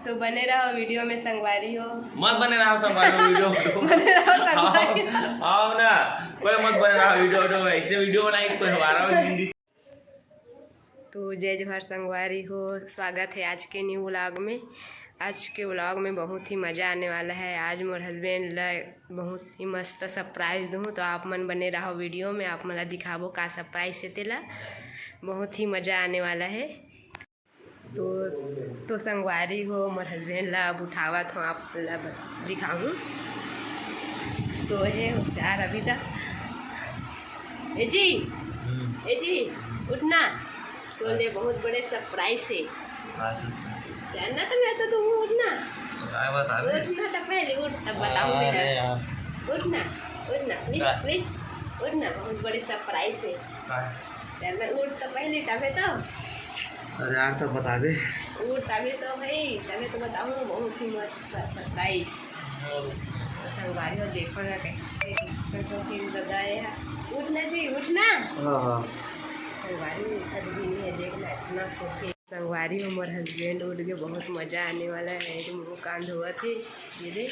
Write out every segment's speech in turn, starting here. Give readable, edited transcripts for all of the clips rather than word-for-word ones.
तो बने रहो वीडियो में संगवारी हो। मत बने रहो संगवारी हो वीडियो बने रहो संगवारी आओ ना कोई मत बने रहो वीडियो इसने वीडियो बनाई कोई हमारा। तो जय जोहार संगवारी हो, स्वागत है आज के न्यू व्लॉग में। आज के व्लॉग में बहुत ही मज़ा आने वाला है। आज मोर हस्बैंड ला बहुत ही मस्त सरप्राइज दूँ, तो आप मन बने रहो वीडियो में। आप मला दिखाबो का सरप्राइज से तेला बहुत ही मज़ा आने वाला है। तो संगवारी हो, मोर हस्बैंड ला अब उठावत हूँ, आप ला दिखाऊँ। सोए होशियार अभी तक। ए जी उठना, तो ले बहुत बड़े सरप्राइज है। जानना तो मैं तो तुम उठना उठना तो पहले उठ तब बताऊँ। उठना प्लीज उठना, बहुत बड़े सरप्राइज है। चल उठ तो पहले तबे तो। अरे यार तो बता दे। उठ तबे तो भाई, तबे तो बताऊँ। बहुत ही मस्त सरप्राइज। तो संगवारी हो देखो ना कैसे किस्सा सो के बताया। उठना जी उठना। हाँ संगवारी उठा भी नहीं है, देखना इतना सोखे। संगवारी हो मोर हस्बैंड उठ के बहुत मज़ा आने वाला है। जो मुँह कान धोआ थे ये दे,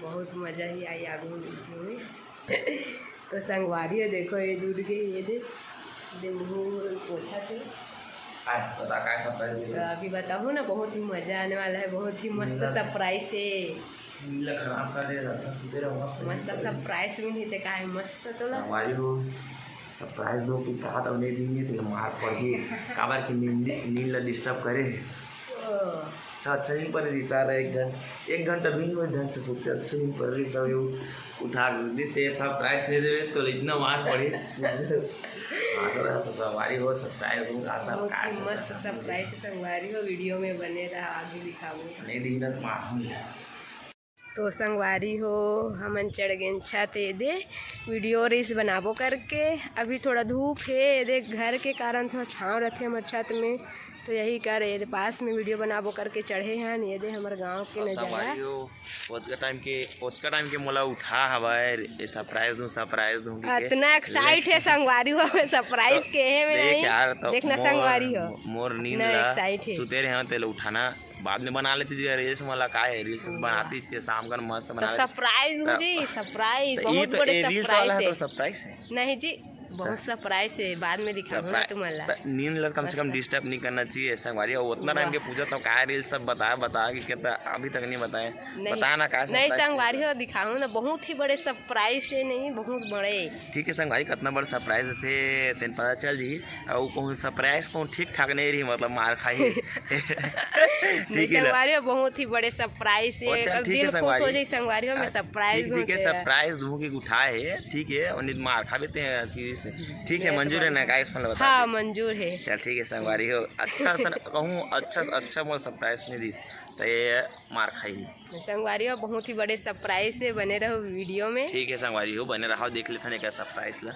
बहुत मज़ा ही आई आगे में। तो संगवारी हो देखो ये दूध के ये दे मुँह पोछा थे। बता क्या सरप्राइज तो अभी बताऊँ ना, बहुत ही मज़ा आने वाला है। बहुत ही मस्त सरप्राइज है। खराब कर दे रहा था सीधे रहूँगा। मस्त सरप्राइज भी नहीं थे का है मस्त। तो संगवारी हो सरप्राइज दो कि कहा तो नहीं देंगे तो मार पड़ गई काबर की नींद डिस्टर्ब करे। अच्छा नींद पर रही सारा एक घंटा भी नहीं ढंग से सोचते। अच्छा नींद पर रही सब उठा देते सरप्राइज दे दे तो इतना मार पड़े। संगवारी हो सरप्राइज दूँगा सब मस्त सरप्राइज है। संगवारी हो वीडियो में बने रहा, आगे दिखाऊंगा। नहीं दी ना तो मारूंगी। तो संगवारी हो हमन चढ़ गए छत दे वीडियो रील्स बनाबो करके। अभी थोड़ा धूप है दे, घर के कारण थोड़ा छाँव रहते हमारे छत में, तो यही कर ये पास में वीडियो बनाबो करके चढ़े हैं। ये दे हमारे गांव के नज़ारा। ओतका टाइम के मोला उठा हवाए सरप्राइज दूँ इतना एक्साइट है संगवारी हो सरप्राइज के है में नहीं देखना। संगवारी हो मोर नींद एक्साइट है। सुते रहे तेल उठाना बाद में बना लेती रील्स। मला का है रील्स बनाती थी शाम का मस्त बना। सरप्राइज जी सरप्राइज बहुत बड़े सरप्राइज है। नहीं जी बहुत सरप्राइज है, बाद में दिखाऊंगा तुम्हारा। नींद लग कम से कम डिस्टर्ब नहीं करना चाहिए। संगवारी उतना टाइम के पूछा तो क्या रील सब बता कि कितना अभी तक नहीं बताए। बताना का नहीं संगवारी हो दिखाऊँ ना, बहुत ही बड़े सरप्राइज है। नहीं बहुत बड़े ठीक है संगवारी कितना बड़ा सरप्राइज थे तेन पता चल जी। और कहूँ सरप्राइज कहूँ ठीक ठाक नहीं रही, मतलब मार खाई। संगवारी हो बहुत ही बड़े सरप्राइज है। दिल खुश हो जाए संगवारी हो में सरप्राइज। ठीक है सरप्राइज दूँ की उठाए ठीक है और मार खा देते हैं सीरीज से। ठीक है मंजूर है ना गाइस? हाँ मंजूर है। चल ठीक है संगवारी हो अच्छा कहूँ अच्छा मोल सरप्राइज नहीं दी तो ये मार खाई। संगवारी हो बहुत ही बड़े सरप्राइज से बने रहो वीडियो में। ठीक है संगवारी हो बने रहो, देख लेते हैं क्या सरप्राइज ला।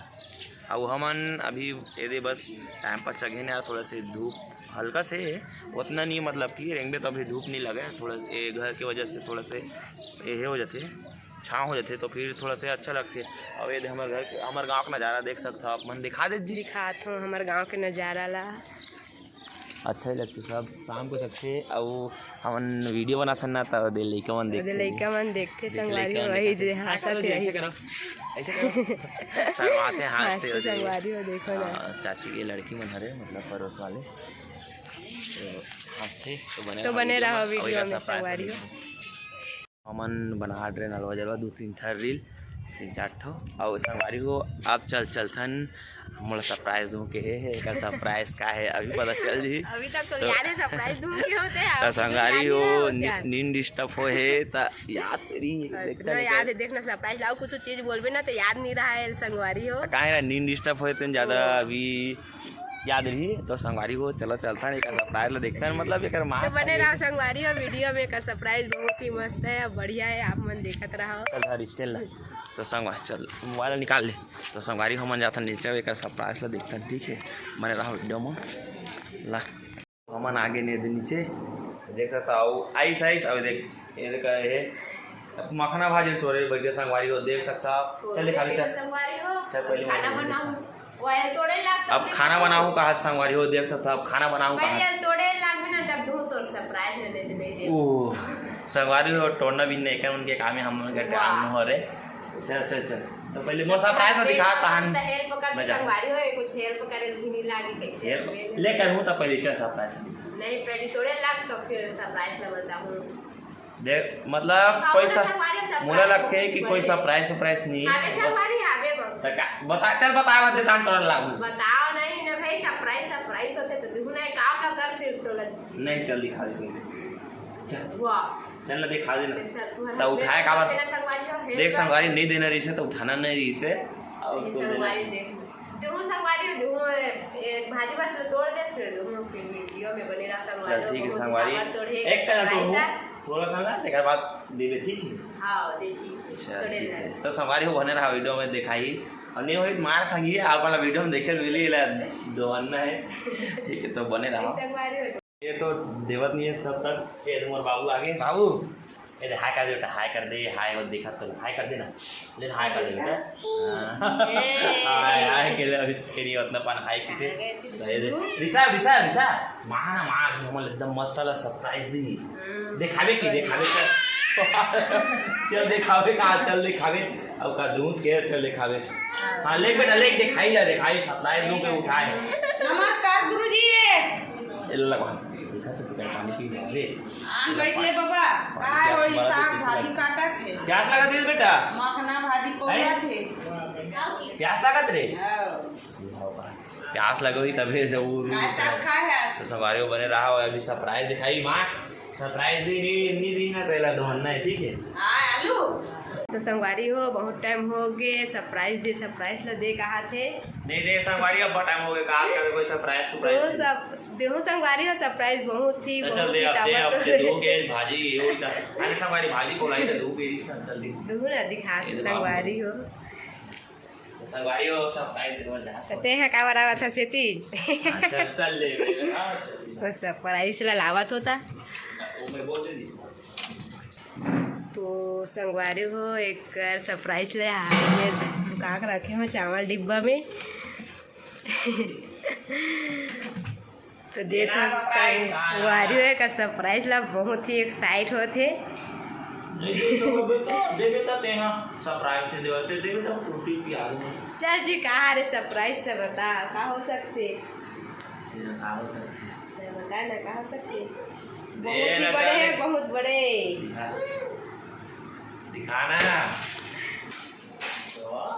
अब हमन अभी ये बस टाइम पर चढ़े ना, थोड़ा से धूप हल्का से उतना नहीं, मतलब कि रेंगे तो अभी धूप नहीं लगे। थोड़ा ये घर की वजह से थोड़ा से ये हो जाते छाँव हो जाते तो फिर थोड़ा से अच्छा लगते। अब ये हमारे घर हमारे गाँव का नज़ारा देख सकते हो आप मन। दिखा दे जी दिखात हूँ हमारे गाँव के नज़ारा ला। अच्छा ही लगते सब शाम को सबसे। और हम वीडियो बनाते ना तो लड़का मन देखते संगवारी हो वही हंसते हंसते संगवारी हो देखो ना। चाची की लड़की मन हरे मतलब पड़ोस वाले हंसते तो बने रहो वीडियो में संगवारी हो। हमन बना रहे नलवा जलवा 2-3 रील 3-4 ठो। और संगवारी हो अब चलथन मोला सरप्राइज दूँ के है का सरप्राइज का है अभी पता चल जी। अभी तक तो याद है सरप्राइज दूँ के होते हैं। संगवारी हो नींद डिस्टर्ब हो है तो याद तेरी देखना याद है। देखना सरप्राइज लाओ कुछ चीज बोलबे ना तो याद नहीं रहा है संगवारी हो। काहे नींद डिस्टर्ब हो तो ज़्यादा अभी याद रही तो संगवारी हो चलो चलता है सरप्राइज ला देखते हैं। मतलब एक तो बने रहो संगवारी हो वीडियो में का सरप्राइज बहुत ही मस्त है बढ़िया है, आप मन देखत रहो। चल स्टेल ला तो संगवारी चल मोबाइल निकाल ले। तो संगवारी हो मन जाता नीचे एक सरप्राइज ला देखते हैं। ठीक है बने रहो वीडियो में ला। हमन आगे नीचे देख सकता हो आइस अब देख ये देखा है मखना भाजी तोरे बढ़िया संगवारी हो देख सकता। चल दिखा चल पहले अब खाना बनाऊँ का हाथ संगवारी हो देख सकता। अब खाना बनाऊँ का तोड़े लाग ना तब दूँ तो सरप्राइज लेने दे नहीं दे ओ संगवारी हो टोरना भी नहीं कर उनके काम है हम लोग का काम हो रे चल तो पहले वो सरप्राइज में दिखा कहानी हेयर पकड़ के संगवारी हो कुछ हेयर पकड़े भी नहीं लागे कैसे लेकर हूं तो पहले चल सरप्राइज नहीं पहले थोड़े लाग तो फिर सरप्राइज ला बताऊं देख मतलब कोई सा मुझे लगता है कि कोई सरप्राइज नहीं आगे संगवारी आगे बता मत दे तान टोरन लागू बताओ नहीं ना भाई सरप्राइज होते तो देखो ना काम ना कर फिर तो नहीं चल दिखा दे चल वाह चल ना दिखा दे ना तो उठाए का बात देख संगवारी नहीं देना रही से तो उठाना नहीं रही से और तो संगवारी देख देखो संगवारी देखो भाजी बस तोड़ दे फिर वीडियो में बने रहा संगवारी चल ठीक है संगवारी एक तरह थोड़ा खाना एक बाद दे दे ठीक है हां दे ठीक अच्छा ठीक है तो संगवारी हो बने रहा वीडियो में दिखाई और नहीं होई मार खाएंगे आप वाला वीडियो में देखे मिली ला दोनना है ठीक है तो बने रहा ये तो देवत नहीं है तब तक ये तुम्हारे बाबू आगे बाबू ये हाय कर दे बेटा हाय कर दे हाय वो देखा तो हाय कर दे ना ले हाय कर दे बेटा हाय के लिए अभी के लिए उतना पान हाय किसे रिसा मां हम एकदम मस्त वाला सरप्राइज दी दिखावे चल दिखावे अब का दूध के चल दिखावे हां ले बेटा ले दिखाई सरप्राइज दूं पे उठाए नमस्कार गुरुजी ये लगा देखा तो पानी पी ले बैठ ले बाबा काय होई साग भाजी काटा थे प्यास लगा थी बेटा मखना भाजी कोला थे प्यास लगा रे प्यास लगी तभी जो काय साग खाए है तो सवारी बने रहा हो अभी सरप्राइज दिखाई मां सरप्राइज नहीं दी ना पहला दोहना है ठीक है हां आलू तो संगवारी हो बहुत टाइम हो गए सरप्राइज ला दे कहा थे नहीं दे संगवारी अब बहुत टाइम हो गया काल का कोई सरप्राइज तो सब देहो संगवारी हो सरप्राइज बहुत थी चल दे अब दो के भाजी ये होता अरे संगवारी भाजी बोलाई तो दो के चल दे दो ना दिखा संगवारी हो सरप्राइज देवर जा कहते हैं का बराबर था सेती चल ले वो सरप्राइज ला लावत होता वो मैं बोल दे तो संगवारी हो एक सरप्राइज ले हाथ में दुका के रखे हो चावल डिब्बा में तो देखो संगवारी हो का सरप्राइज ला बहुत ही एक्साइट होते चल जी कहा रे सरप्राइज से बता का हो सकते बता ना का हो सकते बहुत बड़े दिखाना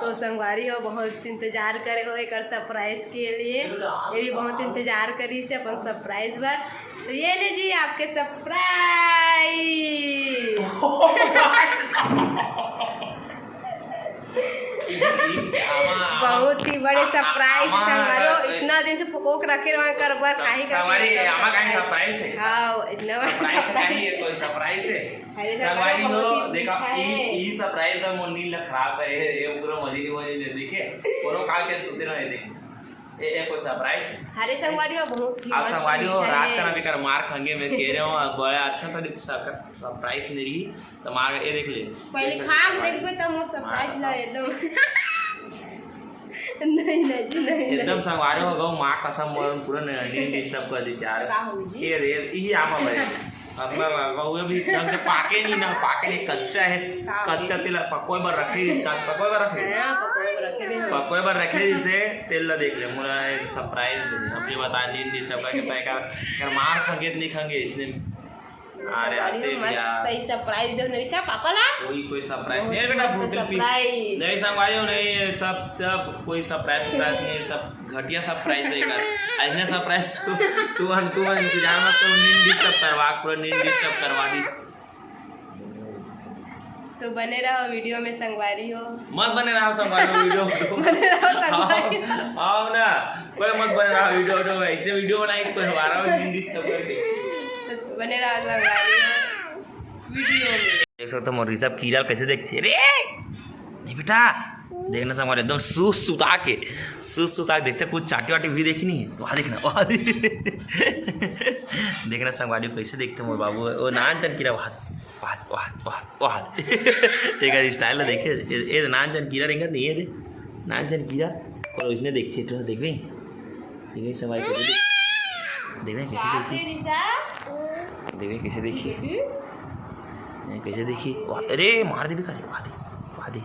तो संगवारी हो बहुत इंतजार करे हो एक सरप्राइज के लिए ये भी बहुत इंतजार करी से अपन सरप्राइज बार तो ये लीजिए आपके सरप्राइज बहुत ही बड़े सरप्राइज संगवारी इतना दिन से पकोक रखे रहा कर बस काहे संगवारी आमा काहे सरप्राइज है हां इतना बड़ा सरप्राइज है कोई सरप्राइज है संगवारी हो देखा ई सरप्राइज में मोनी ल खराब करे ये पूरा मजी देखे कोनो काल के सुते रहे देखे ये कोई सरप्राइज है हरे संगवारी हो बहुत ही आप संगवारी हो रात का ना बेकार मार खाएंगे मैं कह रहा हूं बड़ा अच्छा सा सरप्राइज नहीं रही तो मार ये देख ले पहले खा के देखबे त मोर सरप्राइज ला नहीं एकदम संगवारी हो गो मां कसम मोर पूरा नहीं डिस्टर्ब कर दी चार ये रे यही आमा भाई अपना गहुए भी ढंग से पाके नहीं कच्चा है कच्चा तेल पकोए बर रखे इसका पकोए बर रखे इसे तेल ला देख ले मोरा सरप्राइज अपनी बता दी डिस्टर्ब करके पैका कर मार खांगे नहीं खांगे इसने अरे आते यार मस्त सरप्राइज दे नहीं सब पापा ला कोई सरप्राइज नहीं बेटा सरप्राइज नहीं संगवारी हो नहीं सब कोई सरप्राइज नहीं सब घटिया सरप्राइज देगा ऐसे सरप्राइज तू इंतजार मत कर नींद डिस्टर्ब करवा दी तो बने रहो वीडियो में संगवारी हो मत बने रहो संगवारी वीडियो बने रहो संगवारी आओ ना कोई मत बने रहो वीडियो इसने वीडियो बनाई कोई हमारा नींद डिस्टर्ब कर दे बने रहो संगवारी वीडियो में देख सकते हो मोरी सब कीड़ा कैसे देखते रे नहीं बेटा देखना संगवारी एकदम सुता के देखते कुछ चाटी वाटी भी देखनी है तो वहाँ देखना देखना संगवारी कैसे देखते मोर बाबू वो नान चन कीड़ा वाह एक स्टाइल देखे ये नान चन कीड़ा रहेगा नहीं है नान चन कीड़ा और उसने देखते तो देख संगवारी कैसे देखते देवी कैसे देखी, कैसे देखी, अरे मार देवी करे, वादी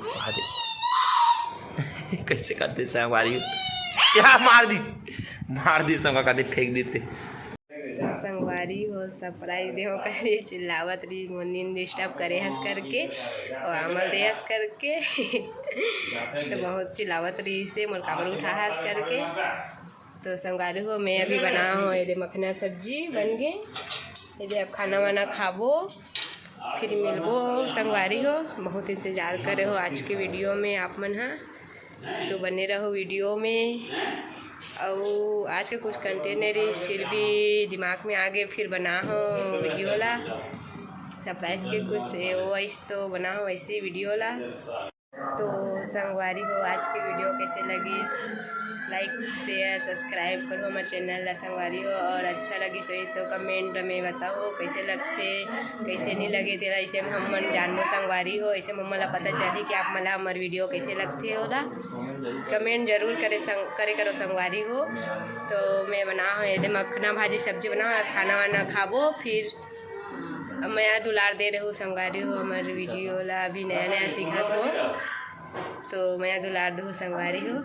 कैसे करते संगवारी, क्या मार दी संग कदे फेंक देते। तो संगवारी हो सरप्राइज दे करे चिल्लावत रही, नींद डिस्टर्ब करे हंस करके और अमल दे हंस करके तो बहुत चिल्लावत रही से मोर काबर उठा हंस करके। तो संगवारी हो मैं अभी बना हूँ ये मखना सब्जी बन गए, ये अब खाना वाना खाबो फिर मिलबो। संगवारी हो बहुत इंतज़ार करे हो आज के वीडियो में आप मन हा, तो बने रहो वीडियो में। और आज का कुछ कंटेंट नहीं रही, फिर भी दिमाग में आगे फिर बना हो वीडियो ला सरप्राइज के कुछ वो ऐसे तो बना हो ऐसे वीडियो ला। तो संगवारी हो आज की वीडियो कैसे लगी, लाइक शेयर सब्सक्राइब करो हमारे चैनल ला संगवारी हो, और अच्छा लगी सही तो कमेंट में बताओ कैसे लगते कैसे नहीं लगे तेरा, ऐसे हम मन जानबो संगवारी हो, ऐसे मम्मा पता चली कि आप मला हमारे वीडियो कैसे लगते होला। कमेंट जरूर करे करो संगवारी हो। तो मैं बना हूँ ये मखना भाजी सब्जी बना खाना वाना खाबो, फिर मैं दुलार दे रही हूँ संगवारी हो हमारे वीडियो ला, अभी नया सीखा हो तो मैं दुलार दूँ संगवारी हो।